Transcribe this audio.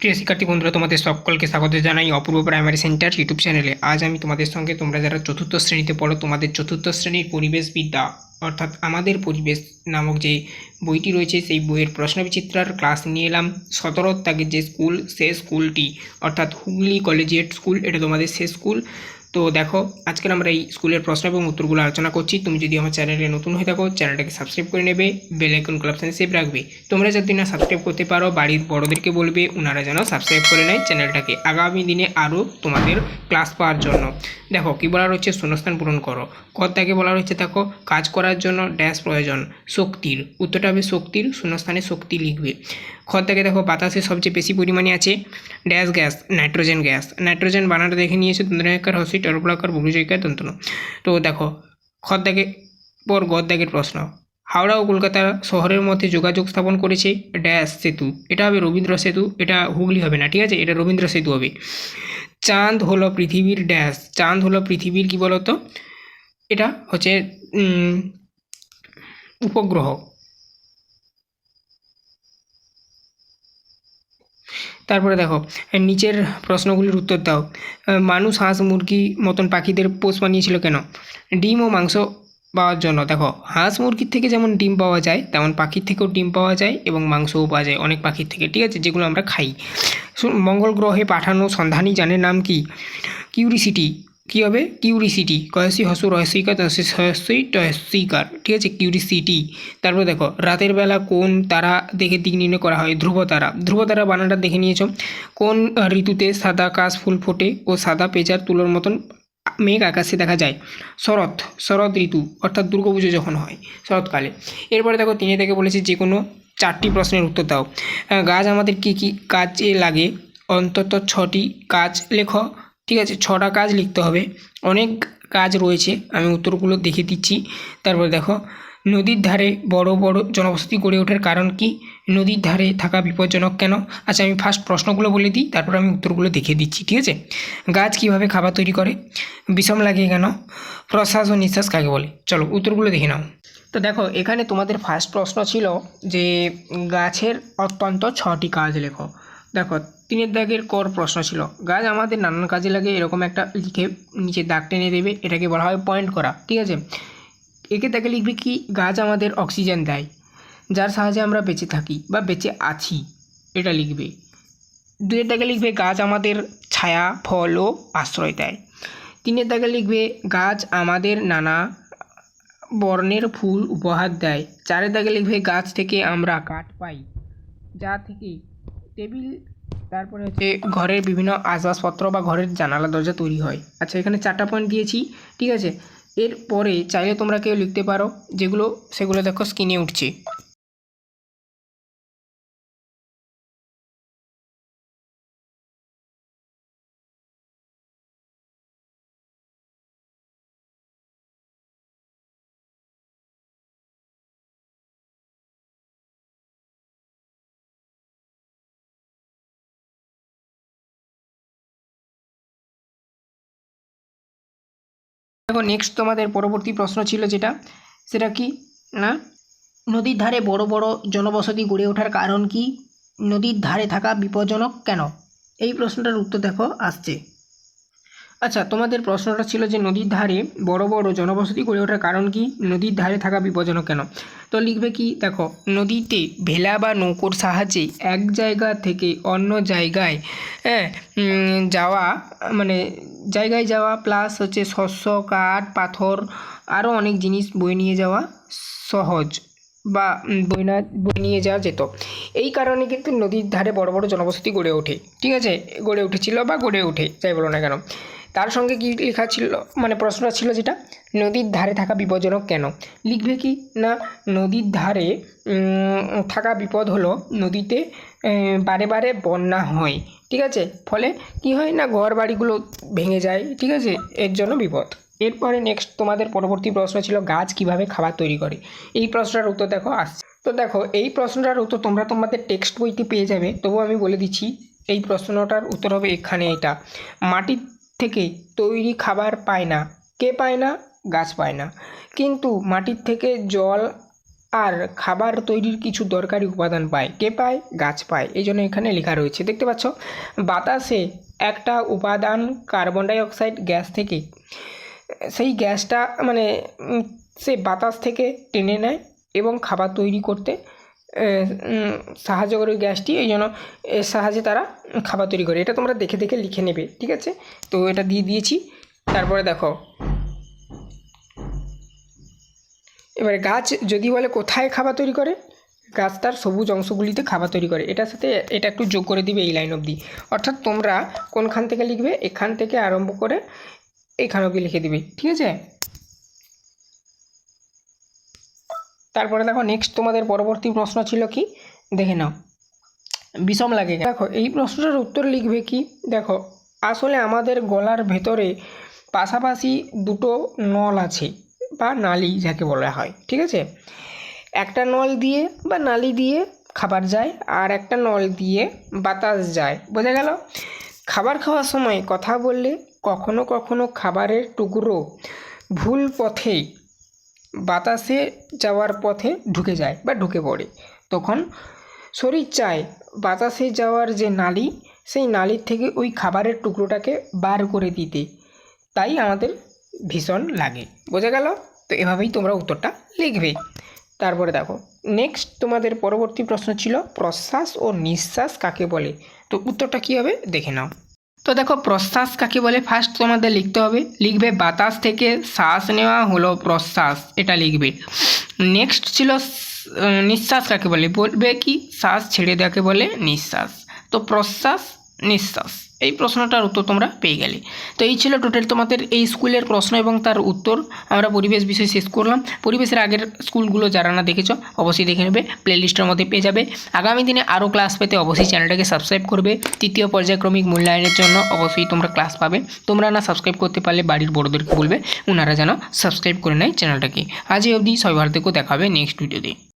প্রিয় শিক্ষার্থী বন্ধুরা, তোমাদের সকলকে স্বাগত জানাই অপূর্ব প্রাইমারি সেন্টার ইউটিউব চ্যানেলে। আজ আমি তোমাদের সঙ্গে, তোমরা যারা চতুর্থ শ্রেণীতে পড়ো, তোমাদের চতুর্থ শ্রেণীর পরিবেশবিদ্যা অর্থাৎ আমাদের পরিবেশ নামক যে বইটি রয়েছে, সেই বইয়ের প্রশ্নবিচিত্রার ক্লাস নিয়ে এলাম। 17 তারিখে যে স্কুল, সেই স্কুলটি অর্থাৎ হুগলি কলেজিয়েট স্কুল, এটা তোমাদের শেষ স্কুল। তো দেখো, আজকের আমরা এই স্কুলের প্রশ্ন এবং উত্তরগুলো আলোচনা করছি। তুমি যদি আমার চ্যানেলে নতুন হয়ে থাকো, চ্যানেলটাকে সাবস্ক্রাইব করে নেবে, বেল আইকন অপশানে সেভ রাখবে। তোমরা যদি না সাবস্ক্রাইব করতে পারো, বাড়ির বড়োদেরকে বলবে ওনারা যেন সাবস্ক্রাইব করে নেয় চ্যানেলটাকে, আগামী দিনে আরও তোমাদের ক্লাস পাওয়ার জন্য। দেখো কী বলা রয়েছে, শূন্যস্থান পূরণ করো। কর্তাকে বলা রয়েছে, দেখো কাজ করার জন্য ড্যাশ প্রয়োজন, শক্তির। উত্তরটা হবে শক্তির, শূন্যস্থানে শক্তি লিখবে। খরটাকে দেখো, বাতাসে সবচেয়ে বেশি পরিমাণে আছে dash gas, nitrogen gas. Nitrogen বানানটা দেখে নিয়েছে, দন্তনাকার হসি টরপলাকার বুভুজয়কার দন্তন। তো দেখো খরদাগে পর গদ্দাগের প্রশ্ন। হাওড়া ও কলকাতা শহরের মধ্যে যোগাযোগ স্থাপন করেছে ড্যাশ সেতু। এটা হবে রবীন্দ্র সেতু, এটা হুগলি হবে না, ঠিক আছে, এটা রবীন্দ্র সেতু হবে। চাঁদ হলো পৃথিবীর ড্যাশ, চাঁদ হলো পৃথিবীর কি বলতো, এটা হচ্ছে উপগ্রহ। তারপরে দেখো নিচের প্রশ্নগুলির উত্তর দাও। মানুষ হাঁস মুরগি মতন পাখিদের পোষ বানিয়েছিল কেন? ডিম ও মাংস পাওয়ার জন্য। দেখো হাঁস মুরগির থেকে যেমন ডিম পাওয়া যায়, তেমন পাখির থেকেও ডিম পাওয়া যায় এবং মাংসও পাওয়া যায় অনেক পাখির থেকে, ঠিক আছে, যেগুলো আমরা খাই। মঙ্গল গ্রহে পাঠানো সন্ধানী যানের নাম কি? কিউরিসিটি। কী হবে? কিউরিসিটি, কয়সি হসু রহস্যিকার হস্যই টহস্যিকার, ঠিক আছে, কিউরিসিটি। তারপরে দেখো রাতের বেলা কোন তারা দেখে দিক নির্ণয় করা হয়? ধ্রুব তারা। ধ্রুব তারা বানানটা দেখে নিয়েছো। কোন ঋতুতে সাদা কাশ ফুল ফোটে ও সাদা পেঁচার তুলোর মতন মেঘ আকাশে দেখা যায়? শরৎ, শরৎ ঋতু অর্থাৎ দুর্গাপুজো যখন হয় শরৎকালে। এরপরে দেখো 3 থেকে বলেছে যে কোনো 4টি প্রশ্নের উত্তর দাও। গাছ আমাদের কী কী কাজে লাগে? অন্তত 6টি কাজ লেখো, ঠিক আছে, 6টা কাজ লিখতে হবে। অনেক কাজ রয়েছে, আমি উত্তরগুলো দেখে দিচ্ছি। তারপর দেখো নদীর ধারে বড় বড় জনবসতি গড়ে ওঠার কারণ কি? নদীর ধারে থাকা বিপজ্জনক কেন? আচ্ছা, আমি ফার্স্ট প্রশ্নগুলো বলে দিই, তারপর আমি উত্তরগুলো দেখে দিচ্ছি, ঠিক আছে। গাছ কিভাবে খাবার তৈরি করে? বিষম লাগে কেন? প্রশ্বাস ও নিঃশ্বাস কাকে বলে? চলো উত্তরগুলো দেখে নাও। তো দেখো এখানে তোমাদের ফার্স্ট প্রশ্ন ছিল যে গাছের অত্যন্ত 6টি কাজ লেখো। দেখো 3 দাগের কর প্রশ্ন ছিল, গাছ আমাদের নানান কাজে লাগে, এরকম একটা লিখে নিচে দাগ টেনে দেবে, এটাকে বলা হয় পয়েন্ট করা, ঠিক আছে। একে তাকে লিখবে কি? গাছ আমাদের অক্সিজেন দেয়, যার সাহায্যে আমরা বেঁচে থাকি বা বেঁচে আছি, এটা লিখবে। 2 দাগে লিখবে গাছ আমাদের ছায়া ফল ও আশ্রয় দেয়। 3 দাগে লিখবে গাছ আমাদের নানা বর্ণের ফুল উপহার দেয়। 4 দাগে লিখবে গাছ থেকে আমরা কাঠ পাই, যা থেকে টেবিল, তারপরে হচ্ছে ঘরের বিভিন্ন আসবাবপত্র বা ঘরের জানালা দরজা তৈরি হয়। আচ্ছা, এখানে 4টা পয়েন্ট দিয়েছি, ঠিক আছে। এরপরে চাইলে তোমরা কেউ লিখতে পারো, সেগুলো দেখো স্ক্রিনে উঠছে। দেখো নেক্সট তোমাদের পরবর্তী প্রশ্ন ছিল যেটা, সেটা কি না, নদীর ধারে বড় বড় জনবসতি গড়ে ওঠার কারণ কি? নদীর ধারে থাকা বিপজ্জনক কেন? এই প্রশ্নটার উত্তর দেখো আসছে। আচ্ছা, তোমাদের প্রশ্নটা ছিল যে নদীর ধারে বড় বড় জনবসতি গড়ে ওঠার কারণ কি? নদীর ধারে থাকা বিপজ্জনক কেন? তো লিখবে কি? দেখো নদীতে ভেলা বা নৌকোর সাহায্যে এক জায়গা থেকে অন্য জায়গায় যাওয়া, মানে জায়গায় যাওয়া প্লাস হচ্ছে শস্য, কাঠ, পাথর, আরও অনেক জিনিস বয়ে নিয়ে যাওয়া সহজ বা বয়ে নিয়ে যাওয়া যেত। এই কারণে কিন্তু নদীর ধারে বড় বড় জনবসতি গড়ে ওঠে, ঠিক আছে, গড়ে উঠেছিল বা গড়ে ওঠে, যাই বলো না কেন। তার সঙ্গে কি লেখা ছিল, মানে প্রশ্নটা ছিল যেটা, নদীর ধারে থাকা বিপজ্জনক কেন? লিখবে কি না, নদীর ধারে থাকা বিপদ হলো নদীতে বারে বারে বন্যা হয়, ঠিক আছে, ফলে কি হয় না, ঘর বাড়িগুলো ভেঙে যায়, ঠিক আছে, এর জন্য বিপদ। এরপরে নেক্সট তোমাদের পরবর্তী প্রশ্ন ছিল গাছ কিভাবে খাবার তৈরি করে? এই প্রশ্নটার উত্তর দেখো আসছে। তো দেখো এই প্রশ্নটার উত্তর তোমরা তোমাদের টেক্সট বইতে পেয়ে যাবে, তবু আমি বলে দিচ্ছি। এই প্রশ্নটার উত্তর হবে এখানে, এটা মাটির থেকে তৈরি খাবার পায় না। কে পায় না? গাছ পায় না। কিন্তু মাটির থেকে জল আর খাবার তৈরির কিছু দরকারি উপাদান পায়। কে পায়? গাছ পায়। এই জন্য এখানে লেখা রয়েছে, দেখতে পাচ্ছ। বাতাসে একটা উপাদান কার্বন ডাই অক্সাইড গ্যাস থেকে, সেই গ্যাসটা মানে সে বাতাস থেকে টেনে নেয় এবং খাবার তৈরি করতে সাহায্য করে গ্যাসটি। এই জন্য এর সাহায্যে তারা খাবার তৈরি করে। এটা তোমরা দেখে দেখে লিখে নেবে, ঠিক আছে? তো এটা দিয়ে দিয়েছি। তারপরে দেখো, এবারে গাছ যদি বলে কোথায় খাবার তৈরি করে, গাছ তার সবুজ অংশগুলিতে খাবার তৈরি করে। এটার সাথে এটা একটু যোগ করে দিবে এই লাইন অবধি। অর্থাৎ তোমরা কোনখান থেকে লিখবে, এখান থেকে আরম্ভ করে এখান অবধি লিখে দিবে, ঠিক আছে? তারপরে দেখো নেক্সট তোমাদের পরবর্তী প্রশ্ন ছিল কি, দেখে নাও। বিষম লাগে। দেখো এই প্রশ্নটার উত্তর লিখবে কি, দেখো আসলে আমাদের গলার ভেতরে পাশাপাশি দুটো নল আছে বা নালী যাকে বলা হয়, ঠিক আছে? একটা নল দিয়ে বা নালী দিয়ে খাবার যায় আর একটা নল দিয়ে বাতাস যায়, বোঝা গেল? খাবার খাওয়ার সময় কথা বললে কখনো কখনো খাবারের টুকরো ভুল পথে বাতাসে যাওয়ার পথে ঢুকে যায় বা ঢুকে পড়ে। তখন শরীর চায় বাতাসে যাওয়ার যে নালী, সেই নালীর থেকে ওই খাবারের টুকরোটাকে বার করে দিতে, তাই আমাদের ভীষণ লাগে, বোঝা গেল? তো এভাবেই তোমরা উত্তরটা লিখবে। তারপরে দেখো নেক্সট তোমাদের পরবর্তী প্রশ্ন ছিল প্রশ্বাস ও নিঃশ্বাস কাকে বলে। তো উত্তরটা কী হবে দেখে নাও। তো দেখো প্রশ্বাস কাকে বলে ফার্স্ট তোমাদের লিখতে হবে, লিখবে বাতাস থেকে শ্বাস নেওয়া হলো প্রশ্বাস, এটা লিখবে। নেক্সট ছিল নিঃশ্বাস কাকে বলে, বলবে কি শ্বাস ছেড়ে দেওয়াকে বলে নিঃশ্বাস। তো প্রশ্বাস নিঃশ্বাস, এই প্রশ্নটার উত্তর তোমরা পেয়ে গেলে। তো এই ছিল টোটাল তোমাদের এই স্কুলের প্রশ্ন এবং তার উত্তর। আমরা পরিবেশ বিষয় শেষ করলাম। পরিবেশের আগের স্কুলগুলো যারা না দেখেছো অবশ্যই দেখে নেবে, প্লেলিস্টের মধ্যে পেয়ে যাবে। আগামী দিনে আরও ক্লাস পেতে অবশ্যই চ্যানেলটাকে সাবস্ক্রাইব করবে। তৃতীয় পর্যায়ক্রমিক মূল্যায়নের জন্য অবশ্যই তোমরা ক্লাস পাবে। তোমরা না সাবস্ক্রাইব করতে পারলে বাড়ির বড়োদেরকে বলবে, ওনারা যেন সাবস্ক্রাইব করে নেয় চ্যানেলটাকে। আজ এই অবধি, সবাই ভালো থেকো, দেখা হবে নেক্সট ভিডিওতে।